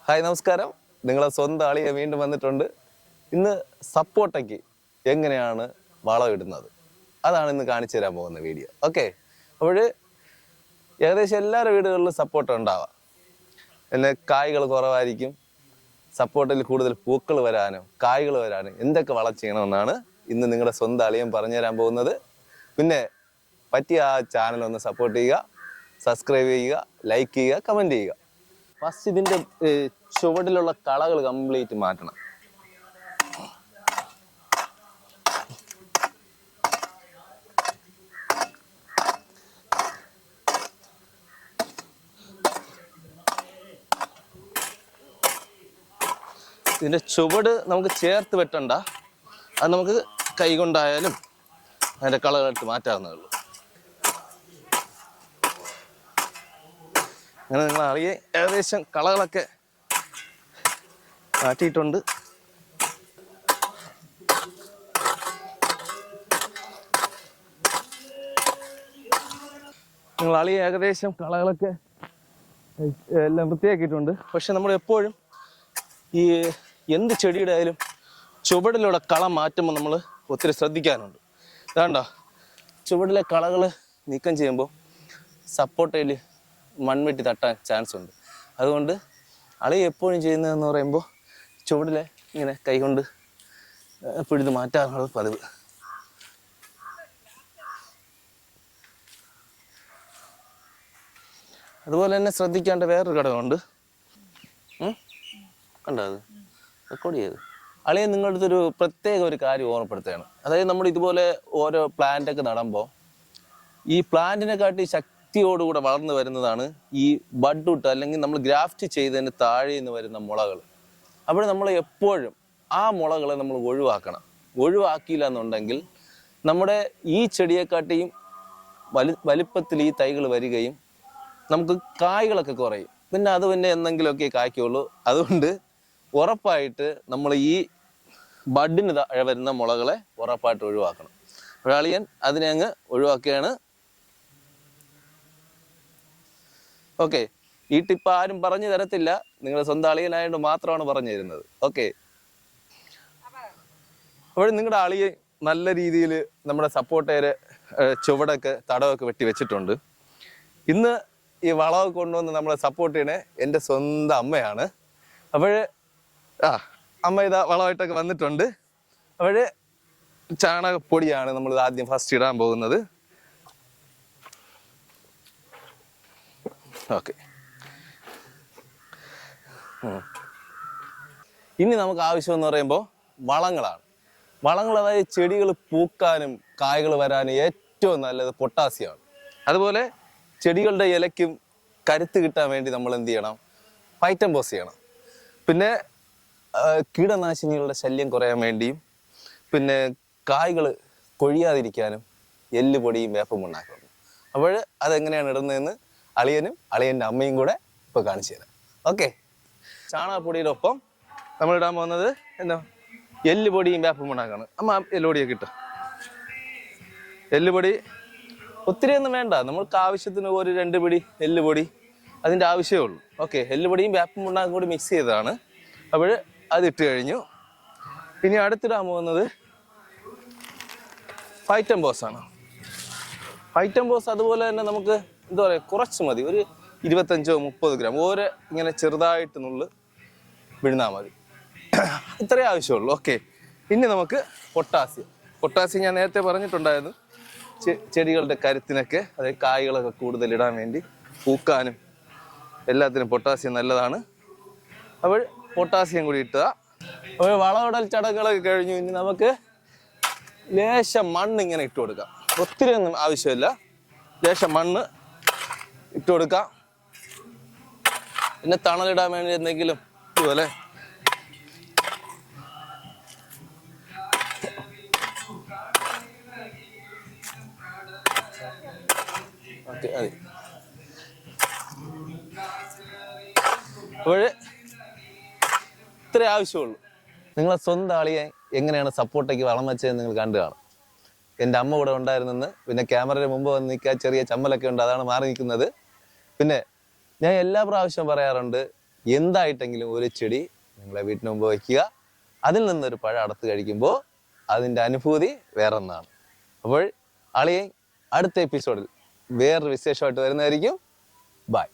Hi നമസ്കാരം, നിങ്ങളെ സ്വന്തം ആളിയെ വീണ്ടും വന്നിട്ടുണ്ട്. ഇന്ന് സപ്പോർട്ടയ്ക്ക് എങ്ങനെയാണ് വളമിടുന്നത് അതാണ് ഇന്ന് കാണിച്ചു തരാൻ പോകുന്ന വീഡിയോ. ഓക്കെ, അപ്പോൾ ഏകദേശം എല്ലാവരുടെ വീടുകളിലും സപ്പോർട്ട ഉണ്ടാവാം. പിന്നെ കായ്കൾ കുറവായിരിക്കും. സപ്പോർട്ടിൽ കൂടുതൽ പൂക്കൾ വരാനും കായ്കൾ വരാനും എന്തൊക്കെ വളം ചെയ്യണമെന്നാണ് ഇന്ന് നിങ്ങളുടെ സ്വന്തം ആളിയും പറഞ്ഞു തരാൻ പോകുന്നത്. പിന്നെ പറ്റിയ ആ ചാനൽ ഒന്ന് സപ്പോർട്ട് ചെയ്യുക, സബ്സ്ക്രൈബ് ചെയ്യുക, ലൈക്ക് ചെയ്യുക, കമൻറ്റ് ചെയ്യുക. ഫസ്റ്റ് ഇതിൻ്റെ ചുവടിലുള്ള കളകൾ കംപ്ലീറ്റ് മാറ്റണം. ഇതിൻ്റെ ചുവട് നമുക്ക് ചേർത്ത് വെട്ടണ്ട, അത് നമുക്ക് കൈ കൊണ്ടായാലും അതിൻ്റെ കളകളിട്ട് മാറ്റാവുന്നേ ഉള്ളൂ. അങ്ങനെ നിങ്ങൾ അറിയേ ഏകദേശം കളകളൊക്കെ മാറ്റിയിട്ടുണ്ട്. നിങ്ങൾ അളിയെ ഏകദേശം കളകളൊക്കെ എല്ലാം വൃത്തിയാക്കിയിട്ടുണ്ട്. പക്ഷെ നമ്മൾ എപ്പോഴും ഈ എന്ത് ചെടിയുടെ ആയാലും ചുവടിലൂടെ കള മാറ്റുമ്പോൾ നമ്മൾ ഒത്തിരി ശ്രദ്ധിക്കാനുണ്ട്. അതാണ്ടോ ചുവടിലെ കളകൾ നീക്കം ചെയ്യുമ്പോൾ സപ്പോർട്ടയിൽ മൺവെട്ടി തട്ടാൻ ചാൻസ് ഉണ്ട്. അതുകൊണ്ട് അളി എപ്പോഴും ചെയ്യുന്നതെന്ന് പറയുമ്പോൾ ചുവടിലെ ഇങ്ങനെ കൈകൊണ്ട് പിഴുത് മാറ്റാറുള്ളത് പതിവ്. അതുപോലെ തന്നെ ശ്രദ്ധിക്കേണ്ട വേറൊരു ഘടകമുണ്ട്. കണ്ടോ, അത് റെക്കോർഡ് ചെയ്ത് അളിയെ നിങ്ങളുടെ അടുത്തൊരു പ്രത്യേക ഒരു കാര്യം ഓർമ്മപ്പെടുത്തുകയാണ്. അതായത് നമ്മൾ ഇതുപോലെ ഓരോ പ്ലാന്റൊക്കെ നടുമ്പോൾ ഈ പ്ലാന്റിനെ കാട്ടി ശക്തിയോടുകൂടെ വളർന്നു വരുന്നതാണ് ഈ ബഡ്ഡുട്ട് അല്ലെങ്കിൽ നമ്മൾ ഗ്രാഫ്റ്റ് ചെയ്തതിന് താഴെ നിന്ന് വരുന്ന മുളകൾ. അപ്പോൾ നമ്മൾ എപ്പോഴും ആ മുളകളെ നമ്മൾ ഒഴിവാക്കണം. ഒഴിവാക്കിയില്ല എന്നുണ്ടെങ്കിൽ നമ്മുടെ ഈ ചെടിയെക്കാട്ടിയും വലിപ്പത്തിൽ ഈ തൈകൾ വരികയും നമുക്ക് കായ്കളൊക്കെ കുറയും. പിന്നെ അത് പിന്നെ എന്തെങ്കിലുമൊക്കെ കായ്ക്കുള്ളൂ. അതുകൊണ്ട് ഉറപ്പായിട്ട് നമ്മൾ ഈ ബഡിന് താഴെ വരുന്ന മുളകളെ ഉറപ്പായിട്ട് ഒഴിവാക്കണം. ഒരാളിയൻ അതിനെ അങ്ങ് ഒഴിവാക്കുകയാണ്. ഓക്കെ, ഈ ടിപ്പ് ആരും പറഞ്ഞു തരത്തില്ല, നിങ്ങളുടെ സ്വന്തം അളിയനായതുകൊണ്ട് മാത്രമാണ് പറഞ്ഞു തരുന്നത്. ഓക്കെ, അപ്പോൾ നിങ്ങളുടെ അളിയെ നല്ല രീതിയിൽ നമ്മുടെ സപ്പോർട്ടേരെ ചുവടൊക്കെ തടവൊക്കെ വെട്ടി വെച്ചിട്ടുണ്ട്. ഇന്ന് ഈ വളമൊക്കെ കൊണ്ടുവന്ന് നമ്മളെ സപ്പോർട്ട് ചെയ്യണേ എൻ്റെ സ്വന്തം അമ്മയാണ്. അപ്പോൾ അമ്മ ഇതാ വളമായിട്ടൊക്കെ വന്നിട്ടുണ്ട്. അപ്പോൾ ചാണകപ്പൊടിയാണ് നമ്മൾ ആദ്യം ഫസ്റ്റ് ഇടാൻ പോകുന്നത്. ഓക്കെ, ഇനി നമുക്ക് ആവശ്യമെന്ന് പറയുമ്പോൾ വളങ്ങളാണ്. വളങ്ങൾ അതായത് ചെടികൾ പൂക്കാനും കായ്കൾ വരാനും ഏറ്റവും നല്ലത് പൊട്ടാസ്യമാണ്. അതുപോലെ ചെടികളുടെ ഇലയ്ക്കും കരുത്ത് കിട്ടാൻ വേണ്ടി നമ്മൾ എന്ത് ചെയ്യണം? ഫൈറ്റംബോസ് ചെയ്യണം. പിന്നെ കീടനാശിനികളുടെ ശല്യം കുറയാൻ വേണ്ടിയും പിന്നെ കായ്കൾ കൊഴിയാതിരിക്കാനും എല്ലുപൊടിയും വേപ്പും ഉണ്ടാക്കണം. അപ്പോൾ അതെങ്ങനെയാണ് ഇടുന്നതെന്ന് അളിയനും അളിയൻ്റെ അമ്മയും കൂടെ ഇപ്പോൾ കാണിച്ചു തരാം. ഓക്കെ, ചാണകപ്പൊടിയുടെ ഒപ്പം നമ്മൾ ഇടാൻ പോകുന്നത് എന്താ? എല്ലുപൊടിയും വേപ്പും ഉണ്ടാക്കാണ്. അമ്മ എല്ലുപൊടിയൊക്കെ ഇട്ടു. എല്ലുപൊടി ഒത്തിരി ഒന്നും വേണ്ട, നമ്മൾക്ക് ആവശ്യത്തിന് ഒരു 2 പിടി എല്ലുപൊടി അതിൻ്റെ ആവശ്യമേ ഉള്ളൂ. ഓക്കെ, എല്ലുപൊടിയും വേപ്പും ഉണ്ടാക്കും കൂടി മിക്സ് ചെയ്തതാണ്. അപ്പോൾ അതിട്ട് കഴിഞ്ഞു. ഇനി അടുത്തിടാൻ പോകുന്നത് ഫൈറ്റംബോസ് ആണ്. ഫൈറ്റംബോസ് അതുപോലെ തന്നെ നമുക്ക് എന്താ പറയുക, കുറച്ച് മതി, ഒരു 25-30 ഗ്രാം ഓരോ ഇങ്ങനെ ചെറുതായിട്ട് നുള്ള് വിഴുന്നാൽ മതി. ഇത്രയേ ആവശ്യമുള്ളൂ. ഓക്കെ, ഇനി നമുക്ക് പൊട്ടാസ്യം ഞാൻ നേരത്തെ പറഞ്ഞിട്ടുണ്ടായിരുന്നു. ചെടികളുടെ കരുത്തിനൊക്കെ, അതായത് കായ്കളൊക്കെ കൂടുതൽ ഇടാൻ വേണ്ടി, പൂക്കാനും എല്ലാത്തിനും പൊട്ടാസ്യം നല്ലതാണ്. അപ്പോൾ പൊട്ടാസ്യം കൂടി ഇട്ടുക. അപ്പോൾ വളമിടൽ ചടങ്ങുകളൊക്കെ കഴിഞ്ഞു. ഇനി നമുക്ക് ലേശം മണ്ണ് ഇങ്ങനെ ഇട്ട് കൊടുക്കാം. ഒത്തിരി ഒന്നും ആവശ്യമില്ല, ലേശം മണ്ണ് ഇട്ട് കൊടുക്കാം. പിന്നെ തണലിടാൻ വേണ്ടി എന്തെങ്കിലും ഇതുപോലെ ഓക്കെ അതെ. അപ്പോൾ ഇത്രേ ആവശ്യമുള്ളൂ. നിങ്ങളെ സ്വന്തം ആളിയെ എങ്ങനെയാണ് സപ്പോർട്ടേക്ക് വളം വെച്ചതെന്ന് നിങ്ങൾ കണ്ടു കാണും. എൻ്റെ അമ്മ കൂടെ ഉണ്ടായിരുന്നെന്ന്. പിന്നെ ക്യാമറയുടെ മുമ്പ് വന്ന് നിൽക്കാൻ ചെറിയ ചമ്മലൊക്കെ ഉണ്ട്, അതാണ് മാറി നിൽക്കുന്നത്. പിന്നെ ഞാൻ എല്ലാ പ്രാവശ്യവും പറയാറുണ്ട്, എന്തായിട്ടെങ്കിലും ഒരു ചെടി നിങ്ങളെ വീട്ടിന് മുമ്പ് വയ്ക്കുക. അതിൽ നിന്നൊരു പഴം അടത്ത് കഴിക്കുമ്പോൾ അതിൻ്റെ അനുഭൂതി വേറൊന്നാണ്. അപ്പോൾ അളിയെ അടുത്ത എപ്പിസോഡിൽ വേറൊരു വിശേഷമായിട്ട് വരുന്നതായിരിക്കും. ബൈ.